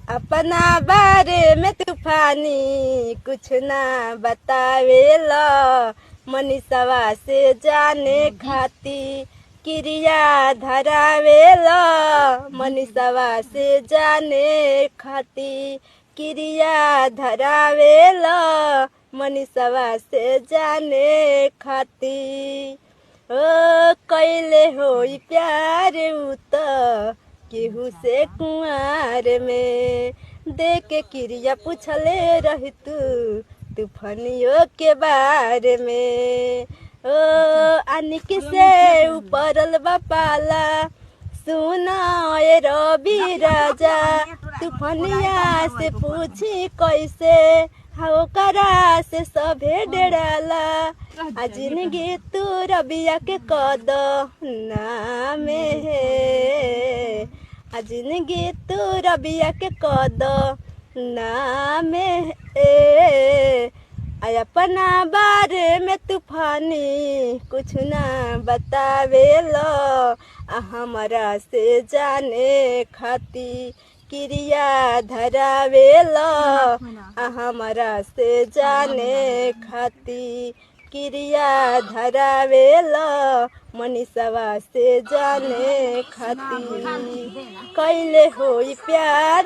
अपना बारे में तूफानी कुछ ना बतावेला, मनीषवा से जाने खाती क्रिया धरावेला, मनीषवा से जाने खाती क्रिया धरावेला, मनीषवा से जाने खाती। ओ कैले होई प्यार उत केहू से कुंवार में, देख के क्रिया पूछले रही तूफानियों के बारे में। ओ अनिक से उपरल बपाला सुना ए रवि राजा, तूफानिया से पूछी कैसे होकरा से सभे डेराला, जिंदगी तू रबिया के कद नाम है, जिंदगी तू रबिया के कद नाम है। अपना बारे में तूफानी कुछ ना बतावेला, हमरा से जाने खाती क्रिया धरावेला, हमरा से जाने खाती क्रिया धरावेला, मनीषवा से जाने खाती कैले होई प्यार।